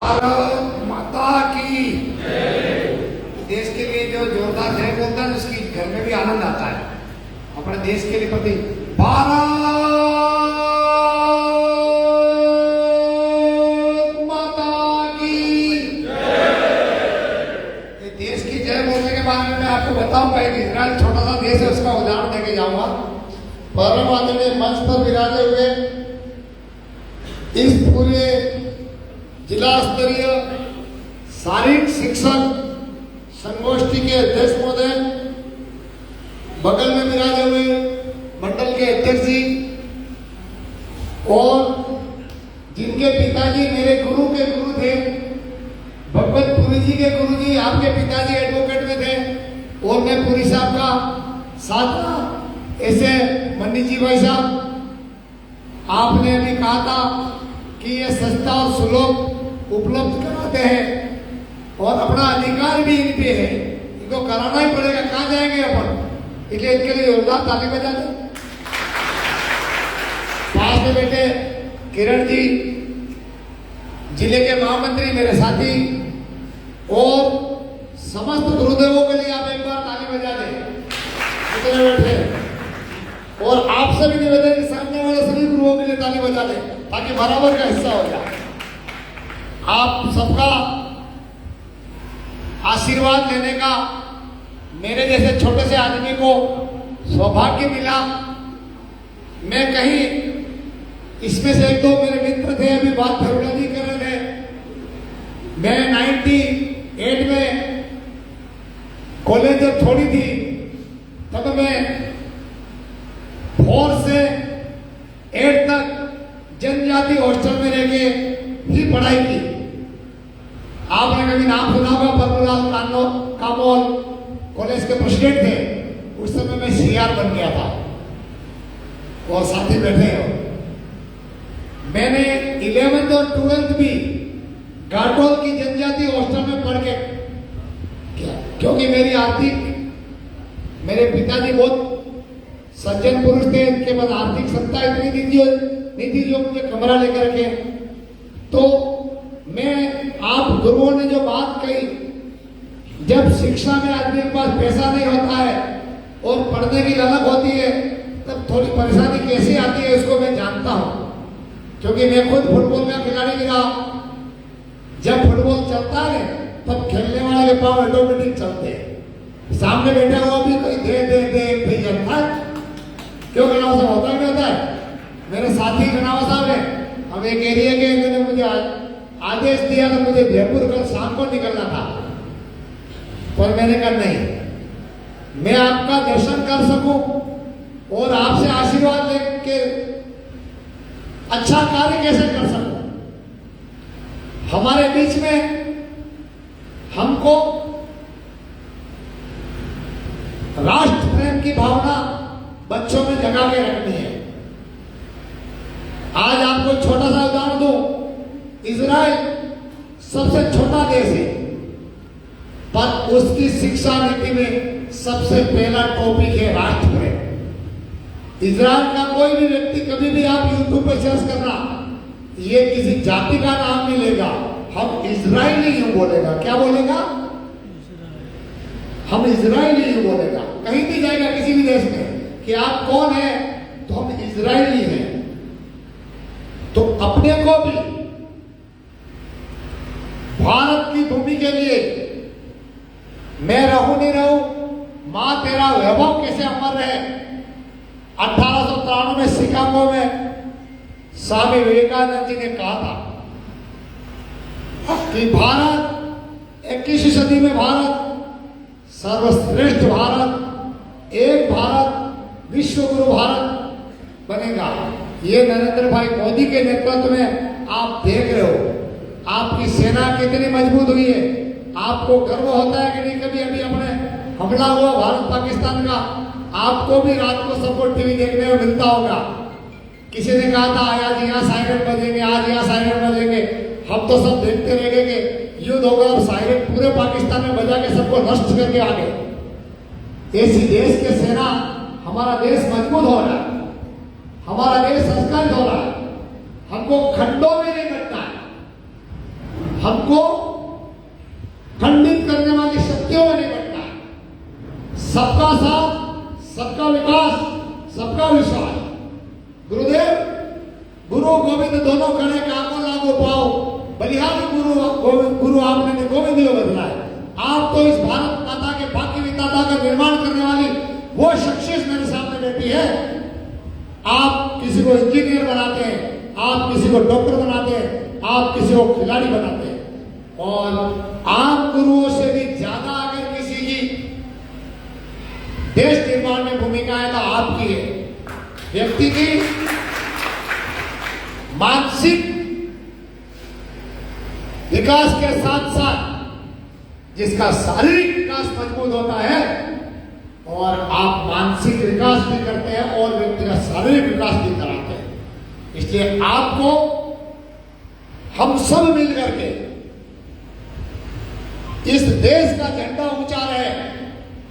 भारत माता की। देश के लिए जो जोरदार जय बोलता है उसकी घर में भी आनंद आता है। अपने देश के लिए प्रति भारत माता की। ये देश की जय बोलने के बारे में मैं आपको बताऊंगा। एक इजराइल छोटा सा देश है, उसका उदाहरण देके जाऊंगा। परम आदरणीय मंच पर विराजे हुए इस पूरे जिला स्तरीय शारीरिक शिक्षक संगोष्ठी के अध्यक्ष महोदय, बगल में विराजे हुए मंडल के अध्यक्ष जी और जिनके पिताजी मेरे गुरु के गुरु थे, भगवत पुरी जी के गुरु जी, आपके पिताजी एडवोकेट में थे और मैं पुरी साहब का साथ था। ऐसे मंडी जी भाई साहब, आपने अभी कहा था कि ये सस्ता और सुलभ उपलब्ध कराते हैं और अपना अधिकार भी इन पे है, इनको कराना ही पड़ेगा। कहाँ जाएंगे अपन? इसलिए इनके लिए जोरदार ताली बजा दें। पास में बैठे किरण जी, जिले के महामंत्री, मेरे साथी और समस्त गुरुदेवों के लिए आप एक बार ताली बजा दें। इतने बैठे और आपसे भी निवेदन कि सामने वाले सभी गुरुओं के लिए ताली बजा दें ताकि बराबर का हिस्सा हो जाए। आप सबका आशीर्वाद लेने का मेरे जैसे छोटे से आदमी को सौभाग्य मिला। मैं कहीं इसमें से एक दो मेरे मित्र थे, अभी बात फरुला जी कर रहे थे। मैं 98 में कॉलेज जब छोड़ी थी तब मैं 4 से 8 तक जनजाति हॉस्टल में रह के ही पढ़ाई की। आपने कभी नाम सुना होगा, प्रभुलाल कामोल कॉलेज के प्रेसिडेंट थे। उस समय मैं सीआर बन गया था और साथी बैठे हो। मैंने 11th और 12th भी घाटोल की जनजाति हॉस्टल में पढ़ के किया, क्योंकि मेरे पिताजी बहुत सज्जन पुरुष थे। इनके पास आर्थिक सत्ता इतनी नहीं थी जो मुझे कमरा लेकर रखे। तो मैं, आप गुरुओं ने जो बात कही, जब शिक्षा में आदमी के पास पैसा नहीं होता है और पढ़ने की ललक होती है तब थोड़ी परेशानी कैसे आती है इसको मैं जानता हूं, क्योंकि मैं खुद फुटबॉल का खिलाड़ी भी रहा। जब फुटबॉल चलता है तब खेलने वाले के पांव ऑटोमेटिक चलते हैं। सामने बैठा हुआ भी कोई दे दे दे भैया था। क्यों गनावा साहब होता नहीं होता है? मेरे साथी गनावा साहब है, हम एक एरिया के, इन्होंने मुझे आदेश दिया था, मुझे जयपुर कल शाम को निकलना था, पर मैंने कहा नहीं, मैं आपका दर्शन कर सकूं और आपसे आशीर्वाद लेके अच्छा कार्य कैसे कर सकूं। हमारे बीच में हमको राष्ट्र प्रेम की भावना बच्चों में जगा के रखनी है। आज आपको छोटा सा उदाहरण दूं, इजराइल सबसे छोटा देश है, पर उसकी शिक्षा नीति में सबसे पहला टॉपिक है राष्ट्र प्रेम। इजराइल का कोई भी व्यक्ति, कभी भी आप यूट्यूब पर सर्च करना, ये किसी जाति का नाम नहीं लेगा, हम इजरायली यूं बोलेगा। क्या बोलेगा? हम इजरायली यूं बोलेगा। कहीं भी जाएगा किसी भी देश में कि आप कौन है, तो हम इजरायली हैं। तो अपने को भी भारत की भूमि के लिए मैं रहूं नहीं रहूं, मां तेरा वैभव कैसे अमर रहे। 1893 में शिकागो में स्वामी विवेकानंद जी ने कहा था कि भारत 21वीं सदी में भारत सर्वश्रेष्ठ भारत, एक भारत, विश्व गुरु भारत बनेगा। ये नरेंद्र भाई मोदी के नेतृत्व में आप देख रहे हो, आपकी सेना कितनी मजबूत हुई है। आपको गर्व होता है कि नहीं? कभी अभी अपने हमला हुआ भारत पाकिस्तान का, आपको भी रात को सबको टीवी देखने में मिलता होगा। किसी ने कहा था आज यहाँ सायरन बजेंगे, आज यहाँ सायरन बजेंगे। हम तो सब देखते रह गए कि युद्ध होगा और सायरन पूरे पाकिस्तान में बजा के सबको नष्ट करके आ गए। ऐसी देश के सेना, हमारा देश मजबूत हो रहा है, हमारा देश संस्कारित हो रहा है। हमको खंडों में नहीं बंटना है, हमको खंडित करने वाली शक्तियों में नहीं बनना है। सबका साथ, सबका विकास, सबका विश्वास। गुरुदेव, गुरु गोविंद दोनों खड़े काको लागो पाओ, बलिहारी गुरु आपने ने गोविंद ही बदला है। आप तो इस भारत माता के बाकी विधाता का निर्माण करने वाली वो शख्सियत मेरे सामने बैठी है। आप किसी को इंजीनियर बनाते हैं, आप किसी को डॉक्टर बनाते हैं, आप किसी को खिलाड़ी बनाते हैं, और आप गुरुओं से भी ज्यादा अगर किसी की देश निर्माण में भूमिका है तो आपकी है। व्यक्ति की मानसिक विकास के साथ साथ जिसका शारीरिक विकास मजबूत होता है, और आप मानसिक विकास भी करते हैं और व्यक्ति का शारीरिक विकास भी कराते हैं। इसलिए आपको हम सब मिलकर के इस देश का झंडा ऊंचा रहे,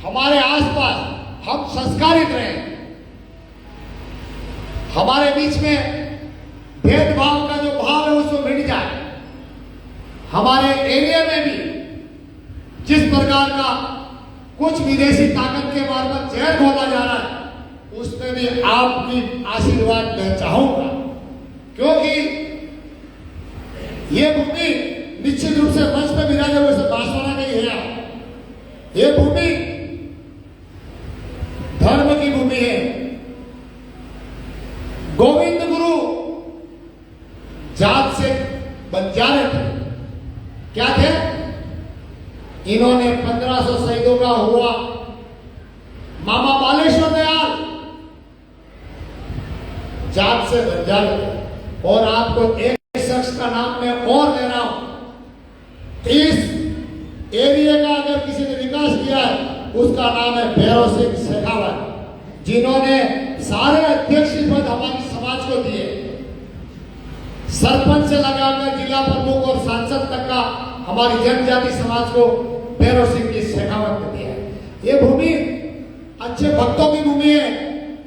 हमारे आसपास हम संस्कारित रहें, हमारे बीच में भेदभाव का जो भाव है उसको मिट जाए। हमारे एरिया में भी जिस प्रकार का कुछ विदेशी ताकत के मार्फत जहर घोला जा रहा है, उसमें भी आपकी आशीर्वाद मैं चाहूंगा, क्योंकि ये भूमि निश्चित रूप से मंच में विराजे हुए से बांसवाड़ा का ही है। ये भूमि धर्म की भूमि है। गोविंद गुरु जात से बंजारे थे। क्या थे? इन्होंने 1500 शहीदों का हुआ मामा बालेश्वर दयाल जात से बंजारे थे। और आपको एक शख्स का नाम मैं और ले रहा हूं। इस एरिया का अगर किसी ने विकास किया है उसका नाम है भैरव सिंह शेखावत, जिन्होंने सारे अध्यक्ष पद हमारे समाज को दिए। सरपंच से लगाकर जिला प्रमुख और सांसद तक का हमारी जनजाति समाज को भैरव सिंह की शेखावत ने दिया। ये भूमि अच्छे भक्तों की भूमि है,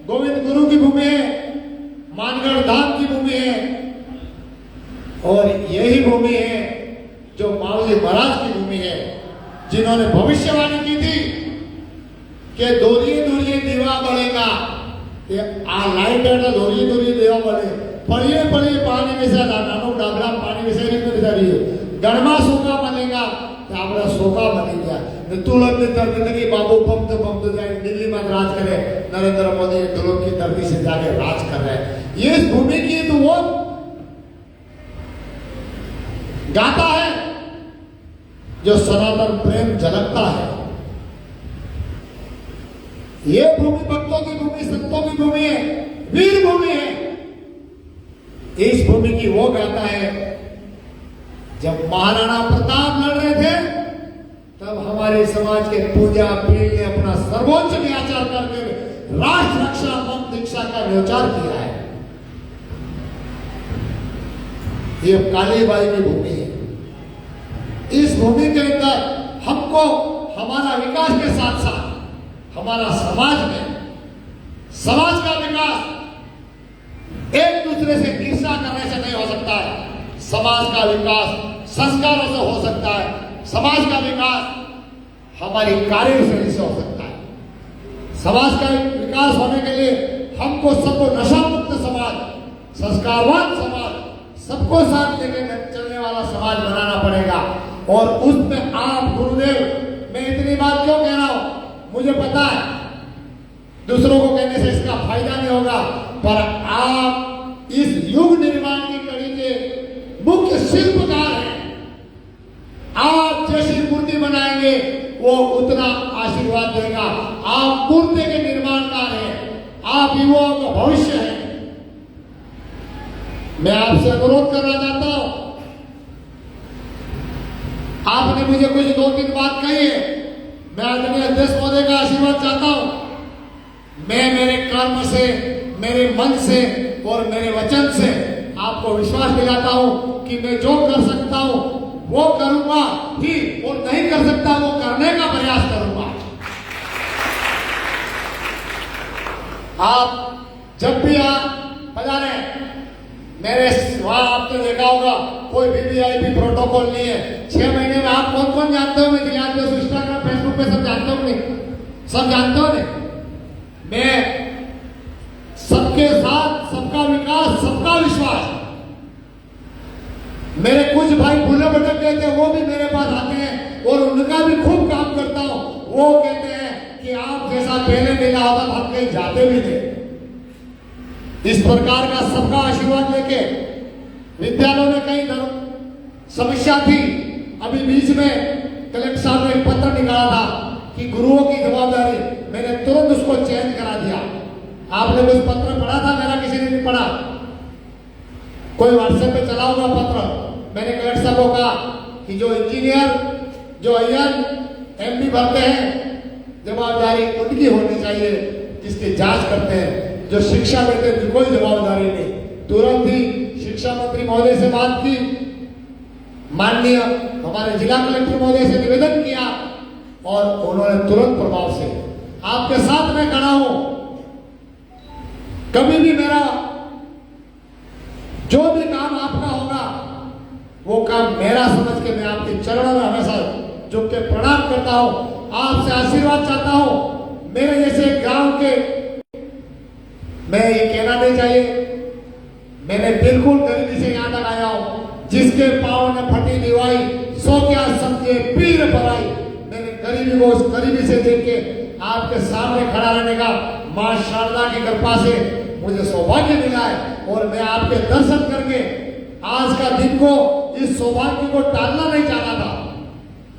गोविंद गुरु की भूमि है, मानगढ़ धाम की भूमि है, और यही भूमि है जो मावली महाराज की भूमि है, जिन्होंने भविष्यवाणी की थी कि दूरिये दूरिये दीवा बढ़ेगा, लाइट दूरिये दूरिये दीवा बढ़े, पड़िए पड़िए पानी में से नानो डाबरा पानी में से गणमा सोका बनेगा तो आपका सोका बनेगा। तुरंत जिंदगी बाबू पंप जाए दिल्ली में राज करे, नरेंद्र मोदी दुल्हन की धरती से जाके राज कर रहे हैं। ये इस भूमि की तो वो गाता है जो सनातन प्रेम झलकता है। ये भूमि भक्तों की भूमि, संतों की भूमि है, वीर भूमि है। इस भूमि की वो गाता है जब महाराणा प्रताप लड़ रहे थे तब हमारे समाज के पूजा पीर ने अपना सर्वोच्च न्याचार करके राष्ट्र रक्षा मम दीक्षा का न्योचार किया है। ये कालीबाई की भूमि है। इस भूमि के अंदर हमको हमारा विकास के साथ साथ हमारा समाज में समाज का विकास एक दूसरे से ईर्ष्या करने से नहीं हो सकता है। समाज का विकास संस्कारों से हो सकता है। समाज का विकास हमारी कार्यशैली से हो सकता है। समाज का विकास होने के लिए हमको सबको नशा मुक्त समाज, संस्कारवान समाज, सबको साथ लेके चलने वाला समाज बनाना पड़ेगा। और उसमें आप गुरुदेव, मैं इतनी बात क्यों कह रहा हूं, मुझे पता है दूसरों को कहने से इसका फायदा नहीं होगा, पर आप इस युग निर्माण की कड़ी के मुख्य शिल्पकार हैं। आप जैसी मूर्ति बनाएंगे वो उतना आशीर्वाद देगा। आप मूर्ति के निर्माणकार हैं, आप युवाओं का भविष्य है। मैं आपसे अनुरोध करना चाहता हूं, आपने मुझे कुछ 2-3 बात कही है, मैं आदरणीय अध्यक्ष महोदय का आशीर्वाद चाहता हूं। मैं मेरे कर्म से, मेरे मन से और मेरे वचन से आपको विश्वास दिलाता हूं कि मैं जो कर सकता हूं वो करूंगा ही, और नहीं कर सकता वो करने का प्रयास करूंगा। आप जब भी आप पधारे, मेरे वहां आपने देखा होगा कोई वीवीआईपी प्रोटोकॉल नहीं है। 6 महीने में आप कौन कौन जानते हो? मैं जिला पे इंस्टाग्राम फेसबुक पे सब जानते हो नहीं? सब जानते हो नहीं? मैं सबके साथ, सबका विकास, सबका विश्वास। मेरे कुछ भाई भूले भटक गए थे, वो भी मेरे पास आते हैं और उनका भी खूब काम करता हूं। वो कहते हैं कि आप जैसा पहले मिला होता हम कहीं जाते भी थे। इस प्रकार का सबका आशीर्वाद लेके विद्यालयों में कई समस्या थी। अभी बीच में कलेक्टर साहब ने एक पत्र निकाला था कि गुरुओं की जवाबदारी, मैंने तुरंत उसको चेंज करा दिया। आपने कुछ पत्र पढ़ा था मेरा? किसी ने नहीं पढ़ा? कोई व्हाट्सएप पे चला होगा पत्र। मैंने कलेक्टर साहब को कहा कि जो इंजीनियर, जो अय्यर, एमडी भरते हैं, जवाबदारी उनकी होनी चाहिए जिसकी जांच करते हैं। जो शिक्षा देते हैं कोई जवाबदारी नहीं। तुरंत ही शिक्षा मंत्री महोदय से बात की, माननीय हमारे जिला कलेक्टर महोदय से निवेदन किया और उन्होंने तुरंत प्रभाव से आपके साथ में खड़ा हूं। कभी भी मेरा जो भी काम आपका होगा वो काम मेरा समझ के मैं आपके चरणों में हमेशा झुक के प्रणाम करता हूं, आपसे आशीर्वाद चाहता हूं। मेरे जैसे गांव के, मैं ये कहना नहीं चाहिए, मैंने बिल्कुल गरीबी से यहां तक आया हूं। जिसके पांव ने फटी दीवाई, सो क्या समझे पीर भराई। मैंने गरीबी को उस गरीबी से देख के आपके सामने खड़ा रहने का मां शारदा की कृपा से मुझे सौभाग्य मिला है और मैं आपके दर्शन करके आज का दिन को, इस सौभाग्य को टालना नहीं चाहता था।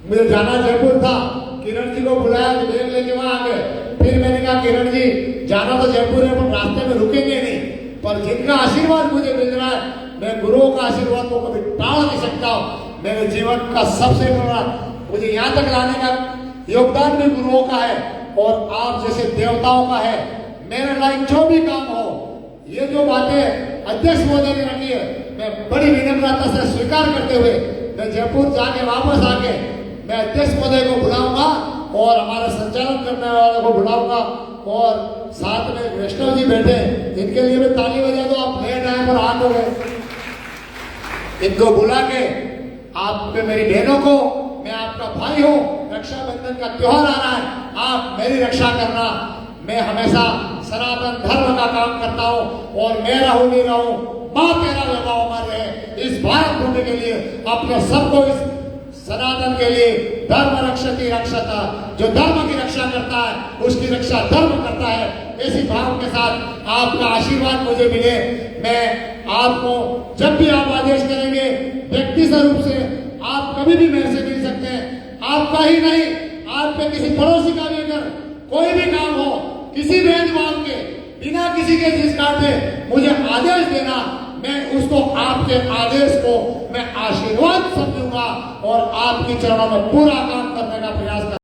मुझे जाना जयपुर था, किरण जी को बुलाया तो बैग लेके वहां आ गए। फिर मैंने कहा किरण जी जाना तो जयपुर है पर रास्ते में रुकेंगे नहीं, पर जिनका आशीर्वाद मुझे मिल रहा है, मैं गुरुओं का आशीर्वाद को कभी टाल नहीं सकता हूँ। मेरे जीवन का सबसे बड़ा मुझे यहाँ तक लाने का योगदान भी गुरुओं का है और आप जैसे देवताओं का है। मेरे लायक जो भी काम हो, ये जो बातें अध्यक्ष महोदय ने रखी है, मैं बड़ी विनम्रता से स्वीकार करते हुए मैं जयपुर जाके वापस आके मैं अध्यक्ष महोदय को बुलाऊंगा और हमारे संचालन करने वालों को बुलाऊंगा और साथ में वैष्णव जी बैठे, इनके लिए भी ताली बजा दो। आप लेट आए पर हाथ हो गए, इनको बुला के आप पे मेरी बहनों को, मैं आपका भाई हूँ, रक्षाबंधन का त्योहार आ रहा है, आप मेरी रक्षा करना। मैं हमेशा सनातन धर्म का काम करता हूँ और मैं रहूं नहीं रहूं, माँ तेरा लगाओ अमर रहे। इस भारत भूमि के लिए अपने सबको, इस सनातन के लिए धर्म रक्षति रक्षता, जो धर्म की रक्षा करता है उसकी रक्षा धर्म करता है। इसी भाव के साथ आपका आशीर्वाद मुझे मिले। मैं आपको जब भी आप आदेश करेंगे व्यक्तिगत रूप से आप कभी भी मेरे से मिल सकते हैं। आपका ही नहीं, आप पे किसी पड़ोसी का भी अगर कोई भी काम हो, किसी भेदभाव के बिना किसी के जिस काटे मुझे आदेश देना, मैं उसको आपके आदेश को मैं आशीर्वाद समझूंगा और आपके चरणों में पूरा काम करने का प्रयास करूंगा।